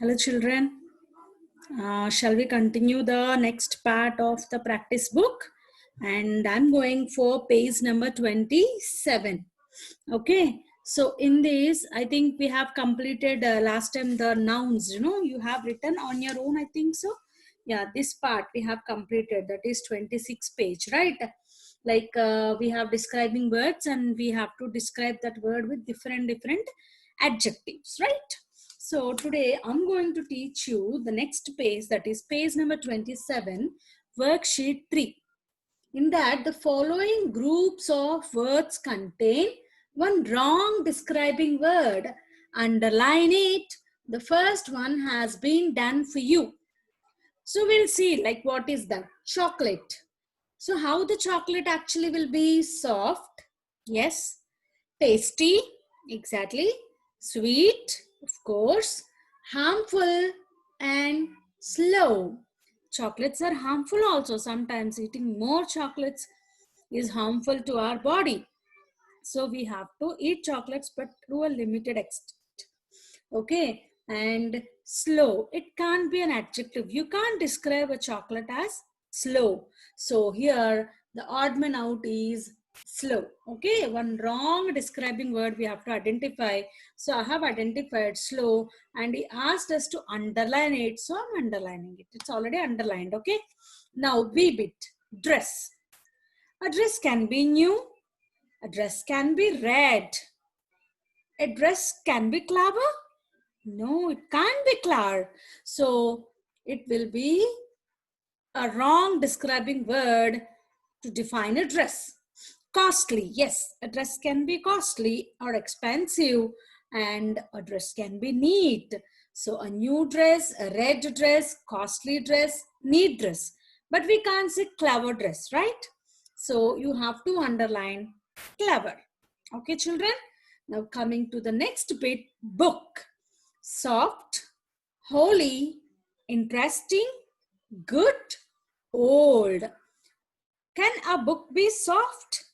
Hello children, shall we continue the next part of the practice book? And I'm going for page number 27. Okay, so in this, I think we have completed last time the nouns, you have written on your own, I think so. Yeah, this part we have completed, that is 26 page, right? Like we have describing words and we have to describe that word with different adjectives, right? So today I'm going to teach you the next page, that is page number 27, worksheet 3. In that, the following groups of words contain one wrong describing word. Underline it. The first one has been done for you. So we'll see like what is that? Chocolate. So how the chocolate actually will be? Soft. Yes. Tasty. Exactly. Sweet. Of course. Harmful and slow. Chocolates are harmful also. Sometimes eating more chocolates is harmful to our body. So we have to eat chocolates but to a limited extent. Okay. And slow. It can't be an adjective. You can't describe a chocolate as slow. So here the odd man out is slow. Okay. One wrong describing word we have to identify. So I have identified slow and he asked us to underline it. So I'm underlining it. It's already underlined. Okay. Now B bit. Dress. A dress can be new. A dress can be red. A dress can be clever. No, it can't be clear. So it will be a wrong describing word to define a dress. Costly. Yes, a dress can be costly or expensive and a dress can be neat. So a new dress, a red dress, costly dress, neat dress. But we can't say clever dress, right? So you have to underline clever. Okay, children? Now coming to the next bit, book. Soft, holy, interesting, good, old. Can a book be soft?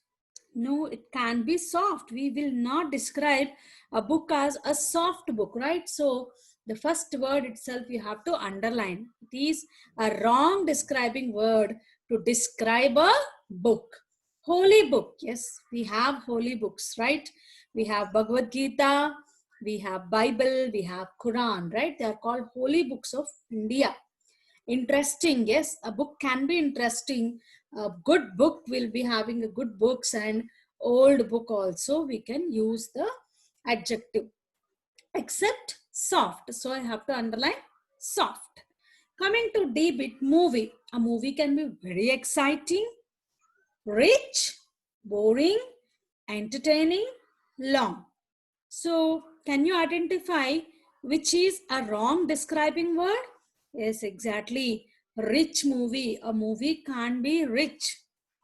No, it can't be soft. We will not describe a book as a soft book, right? So the first word itself you have to underline. It is a wrong describing word to describe a book. Holy book. Yes, we have holy books, right? We have Bhagavad Gita, we have Bible, we have Quran, right? They are called holy books of India. Interesting. Yes, a book can be interesting. A good book will be having a good books, and old book also we can use the adjective, except soft. So I have to underline soft. Coming to D bit, movie. A movie can be very exciting, rich, boring, entertaining, long. So can you identify which is a wrong describing word? Yes, exactly. Rich movie. A movie can't be rich.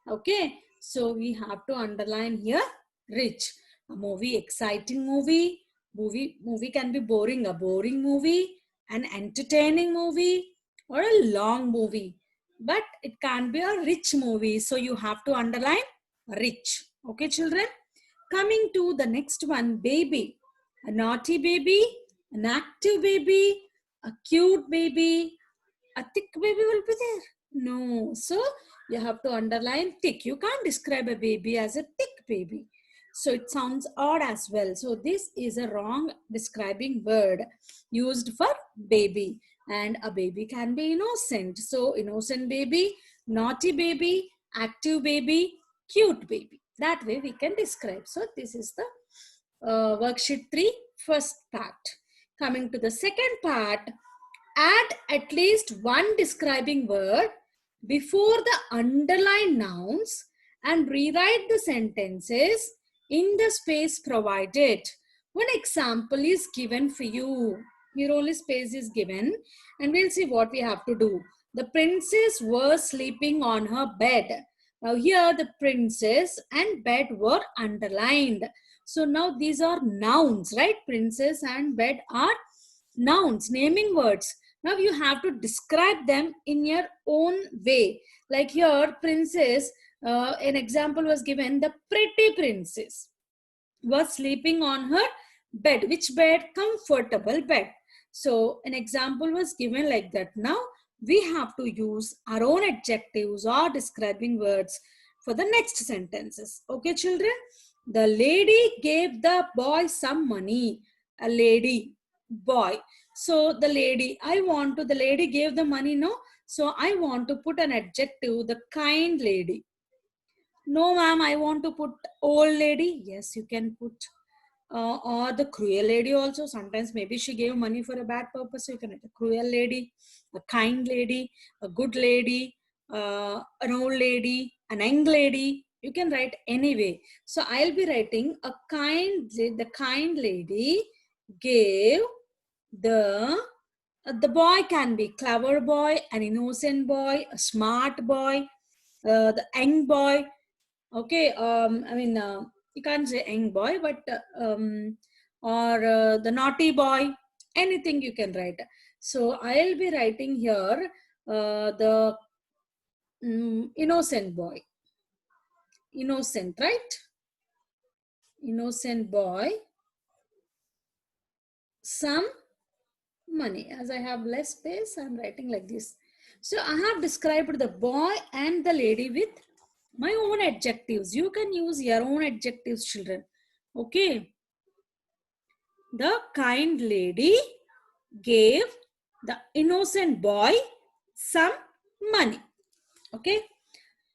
Okay. So we have to underline here rich. A movie, exciting movie. Movie can be boring. A boring movie. An entertaining movie or a long movie. But it can't be a rich movie. So you have to underline rich. Okay, children? Coming to the next one, baby. A naughty baby, an active baby, a cute baby, a thick baby will be there. No. So you have to underline thick. You can't describe a baby as a thick baby. So it sounds odd as well. So this is a wrong describing word used for baby. And a baby can be innocent. So innocent baby, naughty baby, active baby, cute baby. That way we can describe. So this is the worksheet 3 first part. Coming to the second part, add at least one describing word before the underlined nouns and rewrite the sentences in the space provided. One example is given for you. Here only space is given and we'll see what we have to do. The princess was sleeping on her bed. Now here the princess and bed were underlined. So now these are nouns, right? Princess and bed are nouns, naming words. Now you have to describe them in your own way. Like here, princess, an example was given, the pretty princess was sleeping on her bed. Which bed? Comfortable bed. So an example was given like that. Now we have to use our own adjectives or describing words for the next sentences. Okay, children? The lady gave the boy some money. A lady, boy. So the lady, the lady gave the money, no? So I want to put an adjective, the kind lady. No, ma'am, I want to put old lady. Yes, you can put. Or the cruel lady also. Sometimes maybe she gave money for a bad purpose. So you can write a cruel lady, a kind lady, a good lady, an old lady, an young lady. You can write anyway. So I'll be writing the kind lady gave the boy can be clever boy, an innocent boy, a smart boy, the young boy. Okay, you can't say young boy, but or the naughty boy, anything you can write. So I'll be writing here the innocent boy, innocent, right? Innocent boy, some money. As I have less space, I'm writing like this. So I have described the boy and the lady with my own adjectives. You can use your own adjectives, children. Okay. The kind lady gave the innocent boy some money. Okay.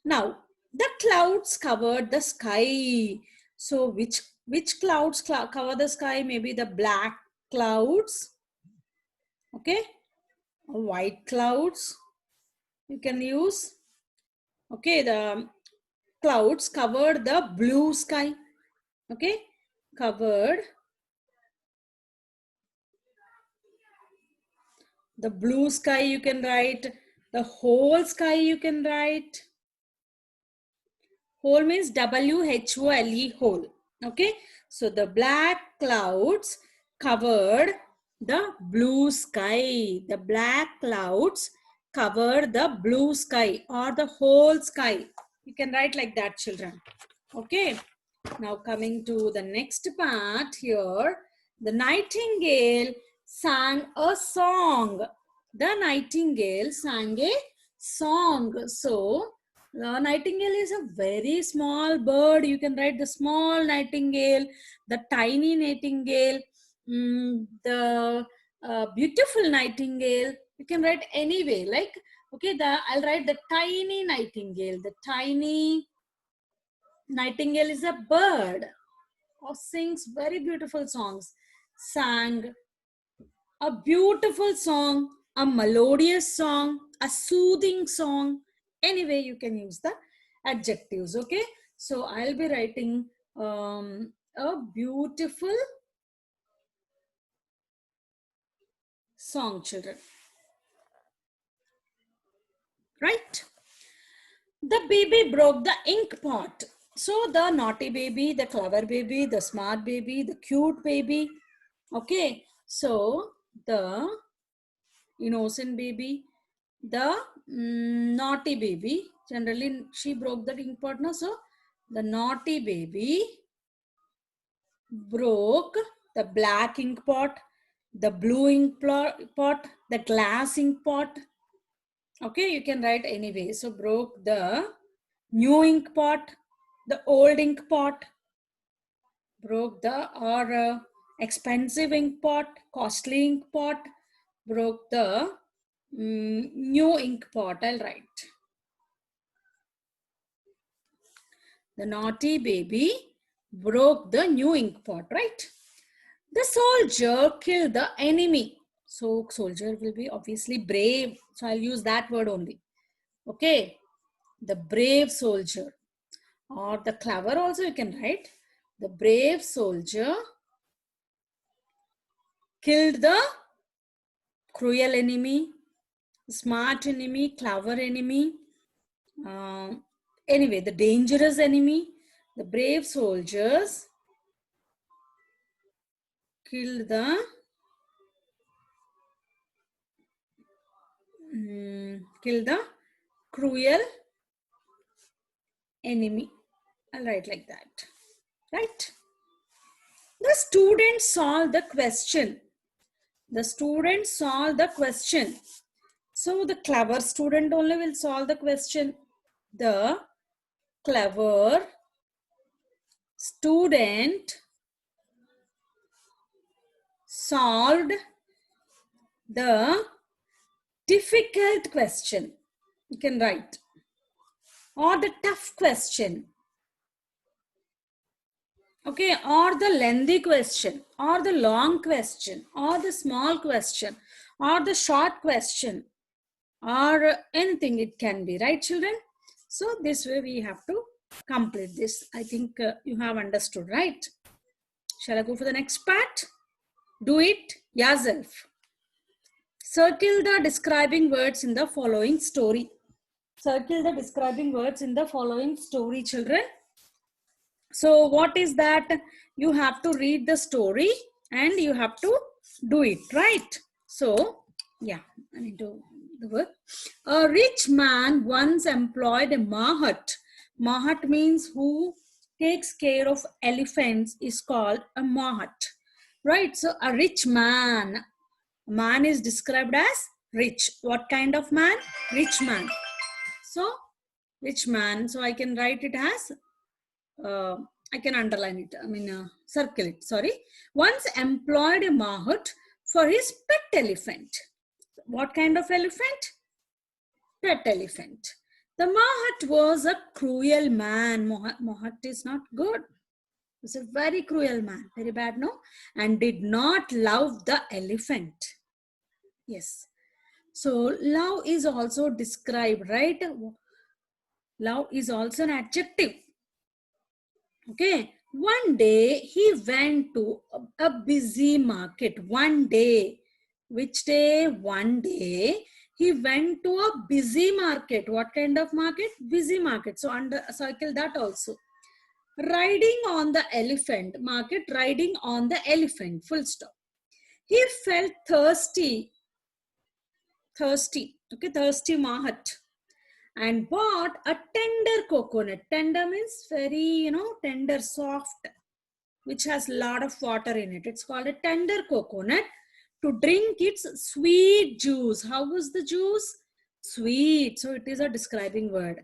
Now, the clouds covered the sky. So, which clouds cover the sky? Maybe the black clouds. Okay. White clouds. You can use. Okay. The clouds covered the blue sky. Okay. Covered the blue sky, you can write. The whole sky, you can write. Whole means W-H-O-L-E, whole. Okay. So the black clouds covered the blue sky. The black clouds cover the blue sky or the whole sky. You can write like that, children. Okay. Now coming to the next part here. The nightingale sang a song. The nightingale sang a song. So the nightingale is a very small bird. You can write the small nightingale, the tiny nightingale, the beautiful nightingale. You can write anyway. Like, okay, I'll write the tiny nightingale. The tiny nightingale is a bird or sings very beautiful songs. Sang a beautiful song, a melodious song, a soothing song. Anyway, you can use the adjectives. Okay. So I'll be writing a beautiful song, children. Right? The baby broke the ink pot. So the naughty baby, the clever baby, the smart baby, the cute baby. Okay. So the innocent baby, the naughty baby. Generally, she broke the ink pot. No? So the naughty baby broke the black ink pot, the blue ink pot, the glass ink pot. Okay, you can write anyway. So broke the new ink pot, the old ink pot, broke the expensive ink pot, costly ink pot, broke the new ink pot. I'll write. The naughty baby broke the new ink pot, right? The soldier killed the enemy. So soldier will be obviously brave. So I'll use that word only. Okay. The brave soldier. Or the clever also you can write. The brave soldier killed the cruel enemy, smart enemy, clever enemy. Anyway, the dangerous enemy. The brave soldiers killed the cruel enemy. I'll write like that. Right? The student solved the question. The student solve the question. So the clever student only will solve the question. The clever student solved the difficult question. You can write. Or the tough question. Okay, or the lengthy question, or the long question, or the small question, or the short question, or anything it can be, right, children? So this way we have to complete this. I think you have understood, right? Shall I go for the next part? Do it yourself. Circle the describing words in the following story. Circle the describing words in the following story, children. So what is that? You have to read the story and you have to do it, right? So, yeah, I need to the word. A rich man once employed a mahat. Mahat means who takes care of elephants is called a mahat, right? So a rich man. Man is described as rich. What kind of man? Rich man. So, rich man. So I can write it as I can underline it, circle it, sorry. Once employed a mahat for his pet elephant. What kind of elephant? Pet elephant. The mahat was a cruel man. Mahat is not good. He was a very cruel man. Very bad, no? And did not love the elephant. Yes. So, love is also described, right? Love is also an adjective. Okay, one day he went to a busy market. One day, which day? One day he went to a busy market. What kind of market? Busy market. So under circle that also. Riding on the elephant, market riding on the elephant, full stop. He felt thirsty, okay, thirsty mahat, and bought a tender coconut. Tender means very, tender, soft, which has a lot of water in it. It's called a tender coconut to drink its sweet juice. How was the juice? Sweet. So it is a describing word.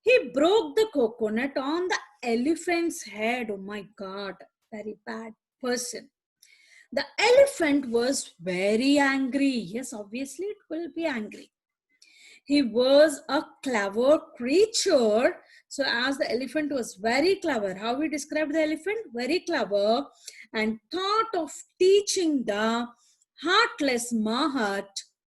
He broke the coconut on the elephant's head. Oh my God, very bad person. The elephant was very angry. Yes, obviously it will be angry. He was a clever creature. So as the elephant was very clever, how we described the elephant? Very clever, and thought of teaching the heartless mahat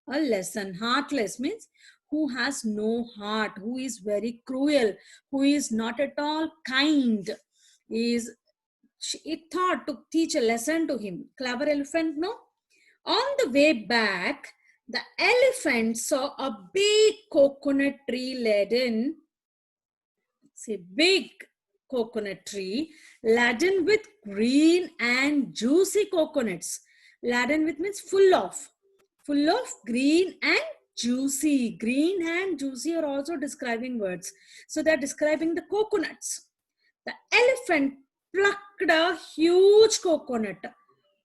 a lesson. Heartless means who has no heart, who is very cruel, who is not at all kind. It thought to teach a lesson to him. Clever elephant, no? On the way back, the elephant saw a big coconut tree laden, big coconut tree laden with green and juicy coconuts. Laden with means full of green and juicy. Green and juicy are also describing words. So they're describing the coconuts. The elephant plucked a huge coconut.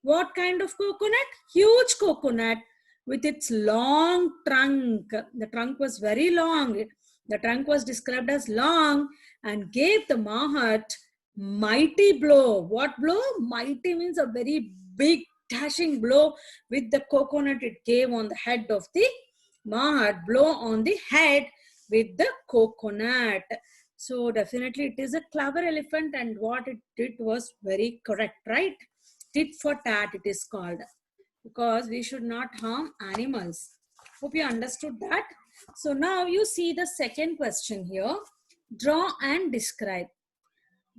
What kind of coconut? Huge coconut with its long trunk. The trunk was very long. The trunk was described as long, and gave the mahat mighty blow. What blow? Mighty means a very big dashing blow with the coconut. It gave on the head of the mahat. Blow on the head with the coconut. So definitely it is a clever elephant, and what it did was very correct, right? Tit for tat it is called, because we should not harm animals. Hope you understood that. So now you see the second question here. Draw and describe.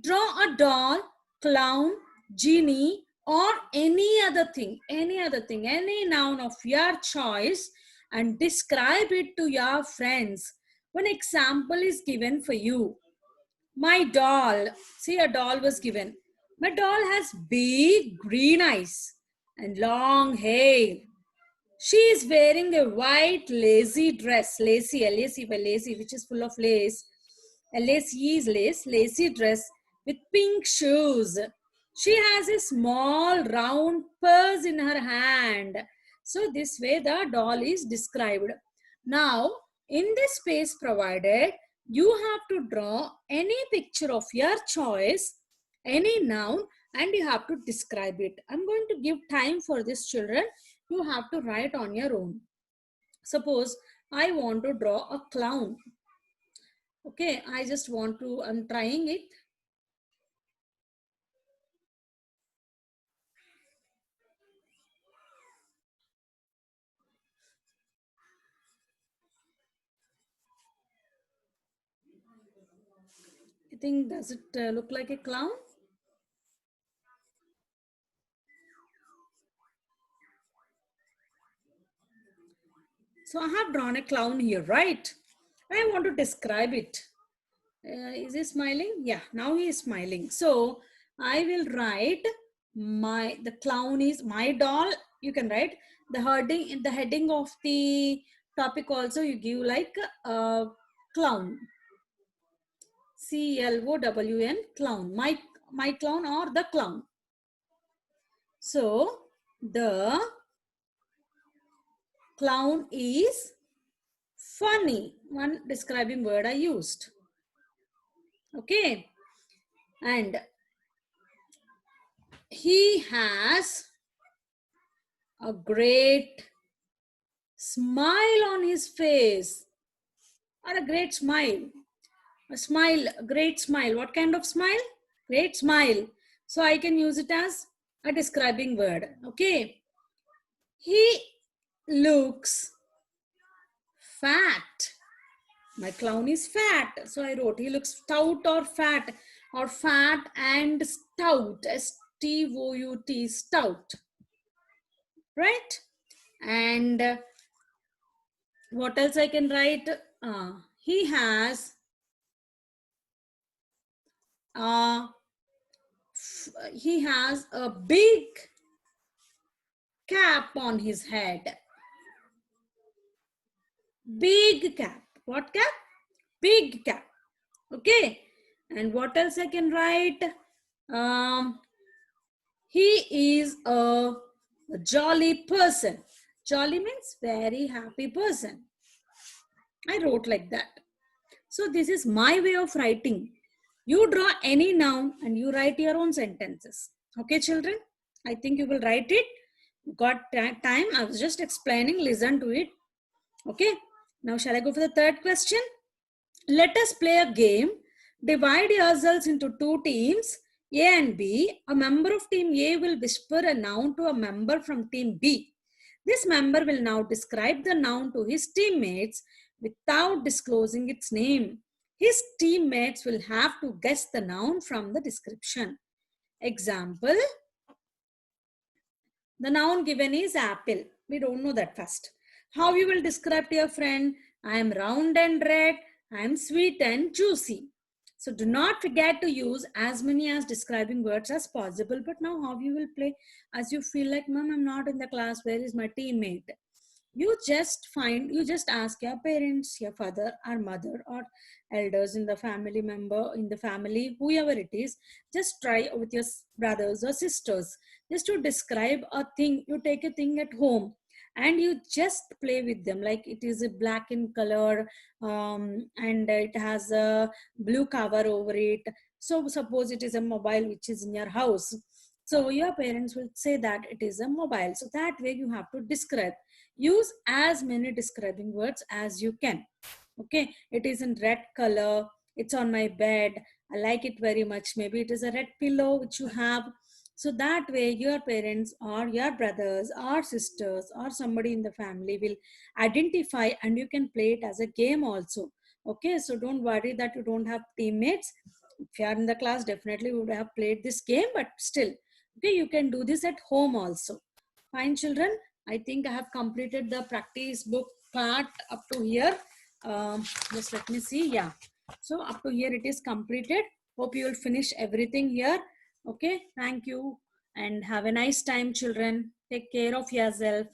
Draw a doll, clown, genie, or any noun of your choice, and describe it to your friends. One example is given for you. My doll. See, a doll was given. My doll has big green eyes and long hair. She is wearing a white lacy dress. Lacy, L-A-C-Y, lacy, which is full of lace. L-A-C is lace, lacy dress with pink shoes. She has a small round purse in her hand. So this way the doll is described. Now, in this space provided, you have to draw any picture of your choice, any noun, and you have to describe it. I'm going to give time for this, children. You have to write on your own. Suppose I want to draw a clown. Okay, I'm trying it. You think, does it look like a clown? So I have drawn a clown here, right? I want to describe it. Is he smiling? Yeah, now he is smiling. So I will write the clown is my doll. You can write the heading of the topic also you give like clown. CLOWN, clown. My clown or the clown. So the clown is funny. One describing word I used. Okay. And he has a great smile on his face, or a great smile. A smile, a great smile. What kind of smile? Great smile. So I can use it as a describing word. Okay. He looks fat. My clown is fat. So I wrote he looks stout or fat and stout. STOUT, stout. Right? And what else I can write? He has he has a big cap on his head. Big cap. What cap? Big cap. Okay. And what else I can write? He is a jolly person. Jolly means very happy person. I wrote like that. So this is my way of writing. You draw any noun and you write your own sentences. Okay, children? I think you will write it. Got time? I was just explaining. Listen to it. Okay. Now, shall I go for the third question? Let us play a game. Divide yourselves into two teams, A and B. A member of team A will whisper a noun to a member from team B. This member will now describe the noun to his teammates without disclosing its name. His teammates will have to guess the noun from the description. Example, the noun given is apple. We don't know that first. How you will describe to your friend? I am round and red. I am sweet and juicy. So do not forget to use as many as describing words as possible. But now how you will play as you feel like, Mom, I'm not in the class. Where is my teammate? You just ask your parents, your father or mother or elders in the family member, in the family, whoever it is, just try with your brothers or sisters, just to describe a thing. You take a thing at home and you just play with them, like it is a black in color, and it has a blue cover over it. So suppose it is a mobile which is in your house, so your parents will say that it is a mobile. So that way you have to describe. Use as many describing words as you can. Okay, it is in red color, it's on my bed, I like it very much. Maybe it is a red pillow which you have. So that way your parents or your brothers or sisters or somebody in the family will identify, and you can play it as a game also. Okay, so don't worry that you don't have teammates. If you are in the class, definitely would have played this game, but still, okay, you can do this at home also. Fine, children. I think I have completed the practice book part up to here. Just let me see. Yeah. So up to here it is completed. Hope you will finish everything here. Okay. Thank you. And have a nice time, children. Take care of yourself.